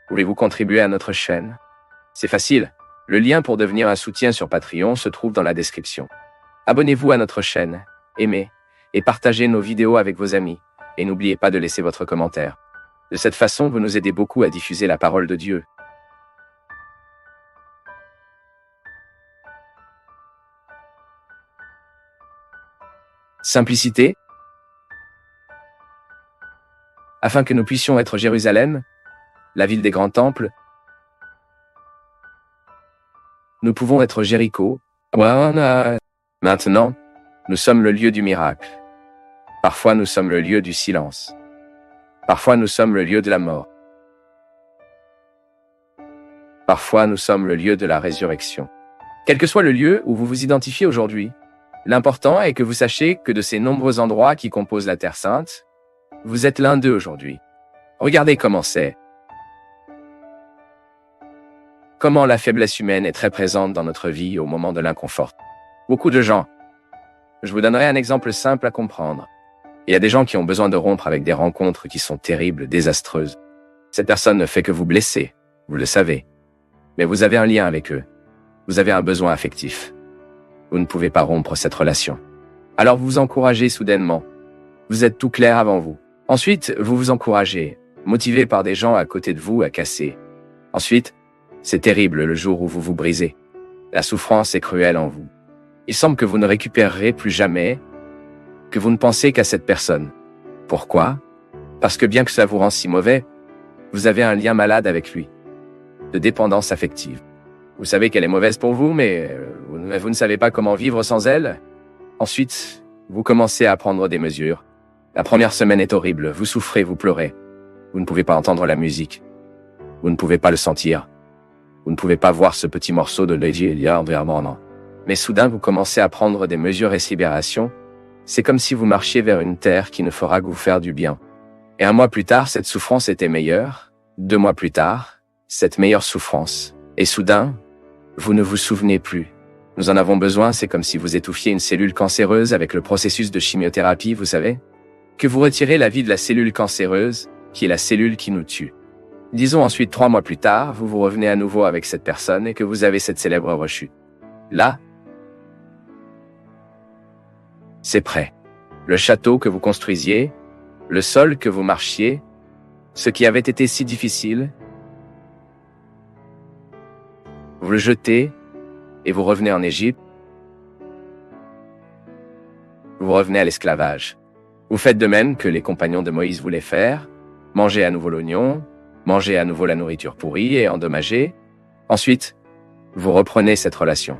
Voulez-vous contribuer à notre chaîne? C'est facile. Le lien pour devenir un soutien sur Patreon se trouve dans la description. Abonnez-vous à notre chaîne, aimez et partagez nos vidéos avec vos amis. Et n'oubliez pas de laisser votre commentaire. De cette façon, vous nous aidez beaucoup à diffuser la parole de Dieu. Simplicité. Afin que nous puissions être Jérusalem, la ville des grands temples, nous pouvons être Jéricho. Maintenant, nous sommes le lieu du miracle. Parfois, nous sommes le lieu du silence. Parfois, nous sommes le lieu de la mort. Parfois, nous sommes le lieu de la résurrection. Quel que soit le lieu où vous vous identifiez aujourd'hui, l'important est que vous sachiez que de ces nombreux endroits qui composent la Terre Sainte, vous êtes l'un d'eux aujourd'hui. Regardez comment c'est. Comment la faiblesse humaine est très présente dans notre vie au moment de l'inconfort. Beaucoup de gens. Je vous donnerai un exemple simple à comprendre. Il y a des gens qui ont besoin de rompre avec des rencontres qui sont terribles, désastreuses. Cette personne ne fait que vous blesser, vous le savez. Mais vous avez un lien avec eux. Vous avez un besoin affectif. Vous ne pouvez pas rompre cette relation. Alors vous vous encouragez soudainement. Vous êtes tout clair avant vous. Ensuite, vous vous encouragez, motivé par des gens à côté de vous à casser. Ensuite, c'est terrible le jour où vous vous brisez. La souffrance est cruelle en vous. Il semble que vous ne récupérerez plus jamais, que vous ne pensez qu'à cette personne. Pourquoi? Parce que bien que ça vous rend si mauvais, vous avez un lien malade avec lui, de dépendance affective. Vous savez qu'elle est mauvaise pour vous, mais vous ne savez pas comment vivre sans elle. Ensuite, vous commencez à prendre des mesures. La première semaine est horrible, vous souffrez, vous pleurez. Vous ne pouvez pas entendre la musique. Vous ne pouvez pas le sentir. Vous ne pouvez pas voir ce petit morceau de Lady Elia environnement. Mais soudain, vous commencez à prendre des mesures respiration. C'est comme si vous marchiez vers une terre qui ne fera que vous faire du bien. Et 1 mois plus tard, cette souffrance était meilleure. 2 mois plus tard, cette meilleure souffrance. Et soudain, vous ne vous souvenez plus. Nous en avons besoin, c'est comme si vous étouffiez une cellule cancéreuse avec le processus de chimiothérapie, vous savez? Que vous retirez la vie de la cellule cancéreuse, qui est la cellule qui nous tue. Disons ensuite 3 mois plus tard, vous revenez à nouveau avec cette personne et que vous avez cette célèbre rechute. Là, c'est prêt. Le château que vous construisiez, le sol que vous marchiez, ce qui avait été si difficile, vous le jetez et vous revenez en Égypte. Vous revenez à l'esclavage. Vous faites de même que les compagnons de Moïse voulaient faire, mangez à nouveau l'oignon, mangez à nouveau la nourriture pourrie et endommagée. Ensuite, vous reprenez cette relation.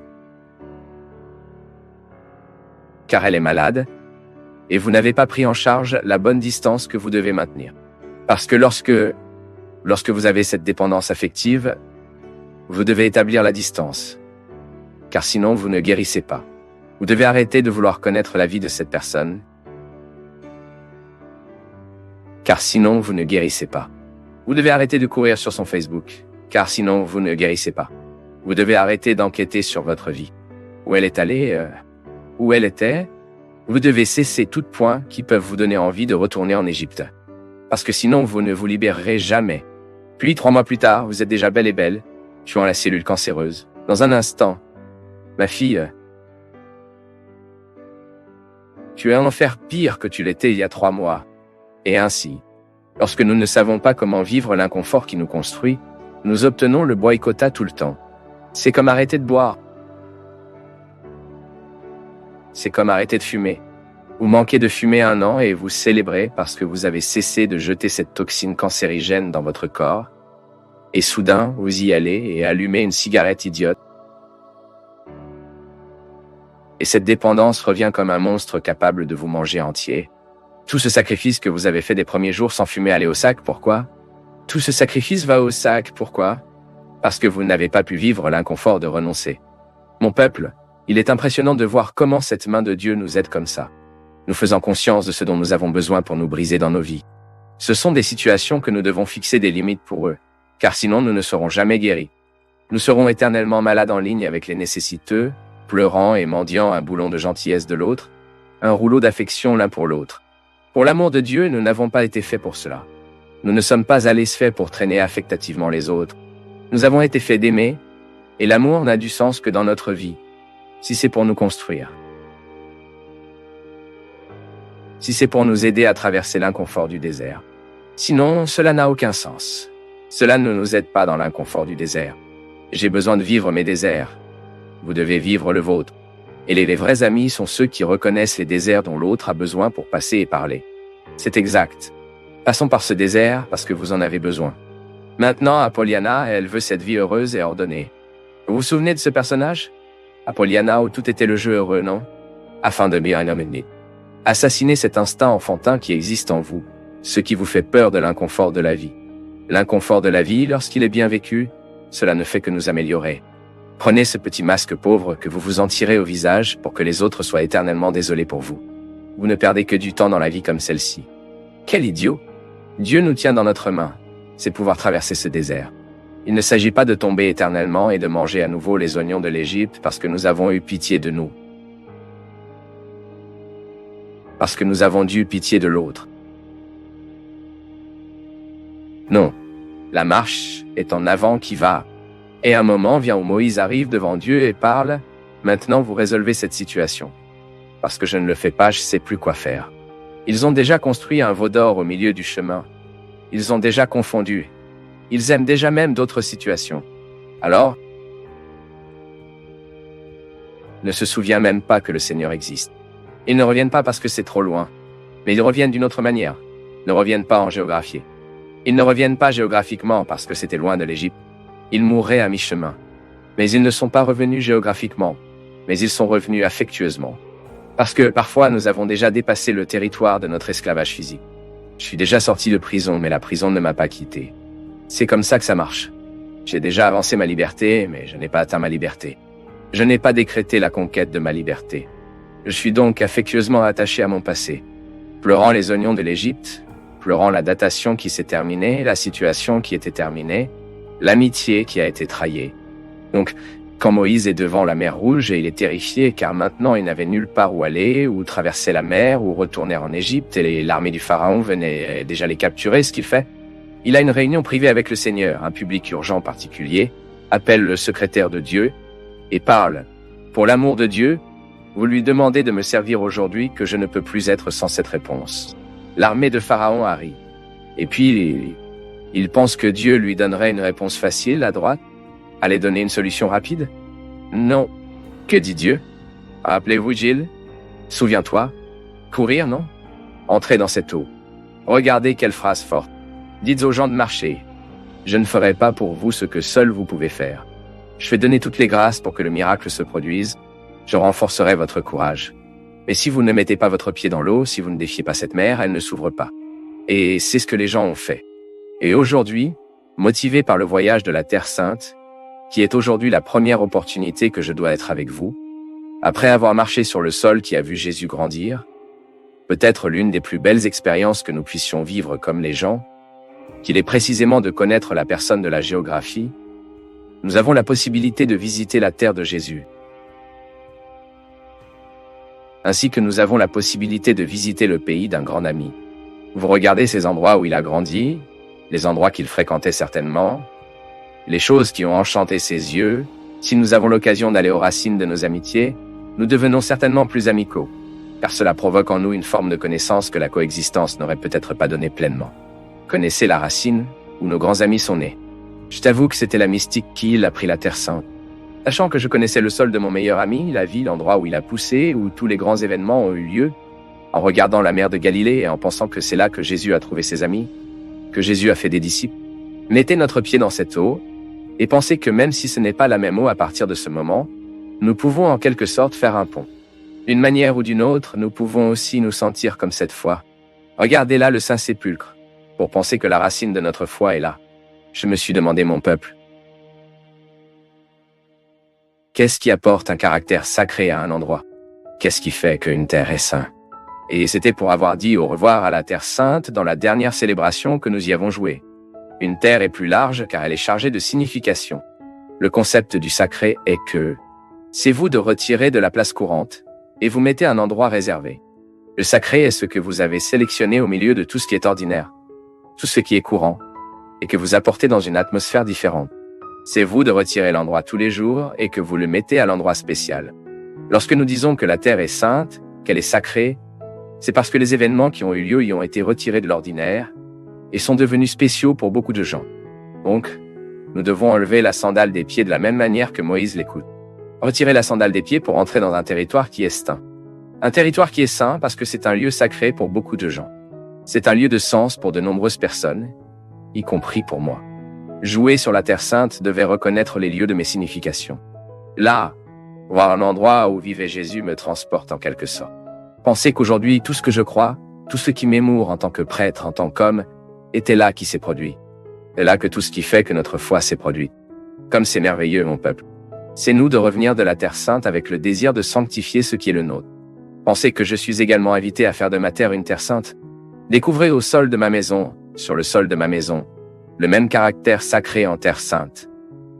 Car elle est malade, et vous n'avez pas pris en charge la bonne distance que vous devez maintenir. Parce que lorsque vous avez cette dépendance affective, vous devez établir la distance. Car sinon, vous ne guérissez pas. Vous devez arrêter de vouloir connaître la vie de cette personne. Car sinon, vous ne guérissez pas. Vous devez arrêter de courir sur son Facebook, car sinon vous ne guérissez pas. Vous devez arrêter d'enquêter sur votre vie. Où elle est allée, où elle était. Vous devez cesser tout point qui peuvent vous donner envie de retourner en Égypte. Parce que sinon vous ne vous libérerez jamais. Puis 3 mois plus tard, vous êtes déjà belle et belle, tuant la cellule cancéreuse. Dans un instant, ma fille, tu es en enfer pire que tu l'étais il y a 3 mois. Et ainsi. Lorsque nous ne savons pas comment vivre l'inconfort qui nous construit, nous obtenons le boycottat tout le temps. C'est comme arrêter de boire. C'est comme arrêter de fumer. Vous manquez de fumer 1 an et vous célébrez parce que vous avez cessé de jeter cette toxine cancérigène dans votre corps. Et soudain, vous y allez et allumez une cigarette idiote. Et cette dépendance revient comme un monstre capable de vous manger entier. Tout ce sacrifice que vous avez fait des premiers jours sans fumer aller au sac, pourquoi? Tout ce sacrifice va au sac, pourquoi? Parce que vous n'avez pas pu vivre l'inconfort de renoncer. Mon peuple, il est impressionnant de voir comment cette main de Dieu nous aide comme ça. Nous faisons conscience de ce dont nous avons besoin pour nous briser dans nos vies. Ce sont des situations que nous devons fixer des limites pour eux, car sinon nous ne serons jamais guéris. Nous serons éternellement malades en ligne avec les nécessiteux, pleurant et mendiant un boulon de gentillesse de l'autre, un rouleau d'affection l'un pour l'autre. Pour l'amour de Dieu, nous n'avons pas été faits pour cela. Nous ne sommes pas allés faits pour traîner affectativement les autres. Nous avons été faits d'aimer, et l'amour n'a du sens que dans notre vie, si c'est pour nous construire. Si c'est pour nous aider à traverser l'inconfort du désert. Sinon, cela n'a aucun sens. Cela ne nous aide pas dans l'inconfort du désert. J'ai besoin de vivre mes déserts. Vous devez vivre le vôtre. Et les vrais amis sont ceux qui reconnaissent les déserts dont l'autre a besoin pour passer et parler. C'est exact. Passons par ce désert parce que vous en avez besoin. Maintenant, Apollyanna, elle veut cette vie heureuse et ordonnée. Vous vous souvenez de ce personnage? Apollyanna où tout était le jeu heureux, non? Afin de bien l'amener. Assassinez cet instinct enfantin qui existe en vous, ce qui vous fait peur de l'inconfort de la vie. L'inconfort de la vie, lorsqu'il est bien vécu, cela ne fait que nous améliorer. Prenez ce petit masque pauvre que vous vous en tirez au visage pour que les autres soient éternellement désolés pour vous. Vous ne perdez que du temps dans la vie comme celle-ci. Quel idiot! Dieu nous tient dans notre main, c'est pouvoir traverser ce désert. Il ne s'agit pas de tomber éternellement et de manger à nouveau les oignons de l'Égypte parce que nous avons eu pitié de nous. Parce que nous avons dû pitié de l'autre. Non, la marche est en avant qui va. Et un moment vient où Moïse arrive devant Dieu et parle « Maintenant vous résolvez cette situation. Parce que je ne le fais pas, je ne sais plus quoi faire. » Ils ont déjà construit un veau d'or au milieu du chemin. Ils ont déjà confondu. Ils aiment déjà même d'autres situations. Alors, ne se souvient même pas que le Seigneur existe. Ils ne reviennent pas parce que c'est trop loin, mais ils reviennent d'une autre manière. Ne reviennent pas en géographie. Ils ne reviennent pas géographiquement parce que c'était loin de l'Égypte. Ils mourraient à mi-chemin. Mais ils ne sont pas revenus géographiquement, mais ils sont revenus affectueusement. Parce que parfois nous avons déjà dépassé le territoire de notre esclavage physique. Je suis déjà sorti de prison, mais la prison ne m'a pas quitté. C'est comme ça que ça marche. J'ai déjà avancé ma liberté, mais je n'ai pas atteint ma liberté. Je n'ai pas décrété la conquête de ma liberté. Je suis donc affectueusement attaché à mon passé, pleurant les oignons de l'Égypte, pleurant la datation qui s'est terminée, la situation qui était terminée, l'amitié qui a été trahie. Donc, quand Moïse est devant la mer Rouge et il est terrifié car maintenant il n'avait nulle part où aller, ou traverser la mer, ou retourner en Égypte et l'armée du Pharaon venait déjà les capturer, ce qu'il fait? Il a une réunion privée avec le Seigneur, un public urgent particulier, appelle le secrétaire de Dieu et parle. Pour l'amour de Dieu, vous lui demandez de me servir aujourd'hui que je ne peux plus être sans cette réponse. L'armée de Pharaon arrive. Et puis, il pense que Dieu lui donnerait une réponse facile à droite, allait donner une solution rapide? Non. Que dit Dieu? Rappelez-vous Gilles? Souviens-toi? Courir, non? Entrez dans cette eau. Regardez quelle phrase forte. Dites aux gens de marcher. Je ne ferai pas pour vous ce que seul vous pouvez faire. Je vais donner toutes les grâces pour que le miracle se produise. Je renforcerai votre courage. Mais si vous ne mettez pas votre pied dans l'eau, si vous ne défiez pas cette mer, elle ne s'ouvre pas. Et c'est ce que les gens ont fait. Et aujourd'hui, motivé par le voyage de la Terre Sainte, qui est aujourd'hui la première opportunité que je dois être avec vous, après avoir marché sur le sol qui a vu Jésus grandir, peut-être l'une des plus belles expériences que nous puissions vivre comme les gens, qu'il est précisément de connaître la personne de la géographie, nous avons la possibilité de visiter la terre de Jésus. Ainsi que nous avons la possibilité de visiter le pays d'un grand ami. Vous regardez ces endroits où il a grandi, les endroits qu'il fréquentait certainement, les choses qui ont enchanté ses yeux. Si nous avons l'occasion d'aller aux racines de nos amitiés, nous devenons certainement plus amicaux, car cela provoque en nous une forme de connaissance que la coexistence n'aurait peut-être pas donnée pleinement. Connaissez la racine où nos grands amis sont nés. Je t'avoue que c'était la mystique qui a pris la Terre Sainte. Sachant que je connaissais le sol de mon meilleur ami, la ville, l'endroit où il a poussé, où tous les grands événements ont eu lieu, en regardant la mer de Galilée et en pensant que c'est là que Jésus a trouvé ses amis, que Jésus a fait des disciples, mettez notre pied dans cette eau et pensez que même si ce n'est pas la même eau à partir de ce moment, nous pouvons en quelque sorte faire un pont. D'une manière ou d'une autre, nous pouvons aussi nous sentir comme cette foi. Regardez là le Saint-Sépulcre, pour penser que la racine de notre foi est là. Je me suis demandé, mon peuple, qu'est-ce qui apporte un caractère sacré à un endroit? Qu'est-ce qui fait qu'une terre est sainte? Et c'était pour avoir dit au revoir à la Terre Sainte dans la dernière célébration que nous y avons joué. Une terre est plus large car elle est chargée de signification. Le concept du sacré est que c'est vous de retirer de la place courante et vous mettez un endroit réservé. Le sacré est ce que vous avez sélectionné au milieu de tout ce qui est ordinaire. tout ce qui est courant, et que vous apportez dans une atmosphère différente. C'est vous de retirer l'endroit tous les jours et que vous le mettez à l'endroit spécial. Lorsque nous disons que la terre est sainte, qu'elle est sacrée, c'est parce que les événements qui ont eu lieu y ont été retirés de l'ordinaire et sont devenus spéciaux pour beaucoup de gens. Donc, nous devons enlever la sandale des pieds de la même manière que Moïse l'écoute. Retirer la sandale des pieds pour entrer dans un territoire qui est saint. Un territoire qui est saint parce que c'est un lieu sacré pour beaucoup de gens. C'est un lieu de sens pour de nombreuses personnes, y compris pour moi. Jouer sur la terre sainte devait reconnaître les lieux de mes significations. Là, voir un endroit où vivait Jésus me transporte en quelque sorte. Penser qu'aujourd'hui, tout ce que je crois, tout ce qui m'émoure en tant que prêtre, en tant qu'homme, était là qui s'est produit. C'est là que tout ce qui fait que notre foi s'est produit. Comme c'est merveilleux, mon peuple. C'est nous de revenir de la terre sainte avec le désir de sanctifier ce qui est le nôtre. Pensez que je suis également invité à faire de ma terre une terre sainte. Découvrez au sol de ma maison, sur le sol de ma maison, le même caractère sacré en terre sainte.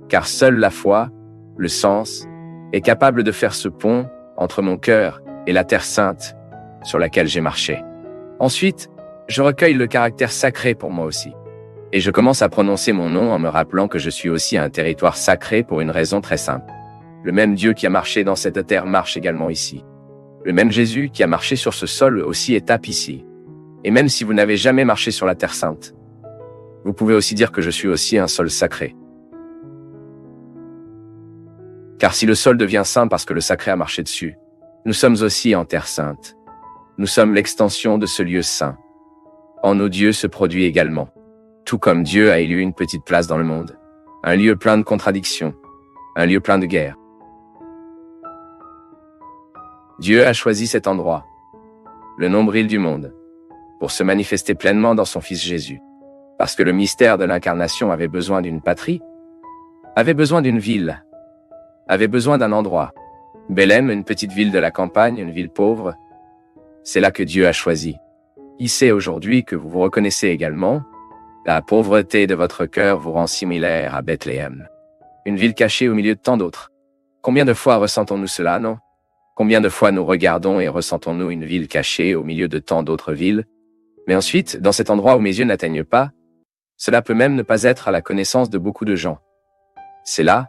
Car seule la foi, le sens, est capable de faire ce pont entre mon cœur et la terre sainte sur laquelle j'ai marché. Ensuite, je recueille le caractère sacré pour moi aussi. Et je commence à prononcer mon nom en me rappelant que je suis aussi un territoire sacré pour une raison très simple. Le même Dieu qui a marché dans cette terre marche également ici. Le même Jésus qui a marché sur ce sol aussi étape ici. Et même si vous n'avez jamais marché sur la terre sainte, vous pouvez aussi dire que je suis aussi un sol sacré. Car si le sol devient saint parce que le sacré a marché dessus, nous sommes aussi en terre sainte. Nous sommes l'extension de ce lieu saint. En nous, Dieu se produit également. Tout comme Dieu a élu une petite place dans le monde. Un lieu plein de contradictions. Un lieu plein de guerres. Dieu a choisi cet endroit, le nombril du monde, pour se manifester pleinement dans son Fils Jésus. Parce que le mystère de l'incarnation avait besoin d'une patrie, avait besoin d'une ville, avait besoin d'un endroit. Bethléem, une petite ville de la campagne, une ville pauvre, c'est là que Dieu a choisi. Il sait aujourd'hui que vous vous reconnaissez également. La pauvreté de votre cœur vous rend similaire à Bethléem, une ville cachée au milieu de tant d'autres. Combien de fois ressentons-nous cela, non? Combien de fois nous regardons et ressentons-nous une ville cachée au milieu de tant d'autres villes? Mais ensuite, dans cet endroit où mes yeux n'atteignent pas, cela peut même ne pas être à la connaissance de beaucoup de gens. C'est là,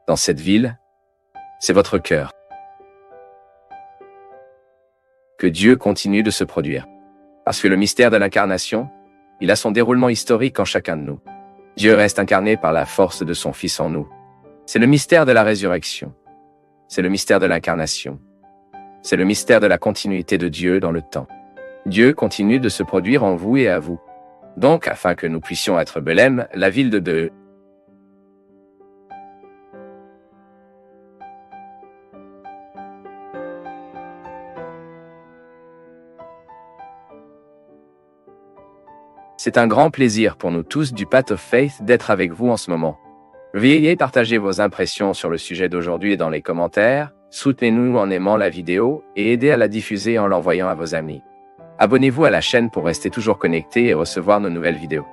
dans cette ville, c'est votre cœur. Que Dieu continue de se produire. Parce que le mystère de l'incarnation, il a son déroulement historique en chacun de nous. Dieu reste incarné par la force de son Fils en nous. C'est le mystère de la résurrection. C'est le mystère de l'incarnation. C'est le mystère de la continuité de Dieu dans le temps. Dieu continue de se produire en vous et à vous. Donc, afin que nous puissions être Bethléem, la ville de Dieu. C'est un grand plaisir pour nous tous du Path of Faith d'être avec vous en ce moment. Veuillez partager vos impressions sur le sujet d'aujourd'hui dans les commentaires, soutenez-nous en aimant la vidéo et aidez à la diffuser en l'envoyant à vos amis. Abonnez-vous à la chaîne pour rester toujours connecté et recevoir nos nouvelles vidéos.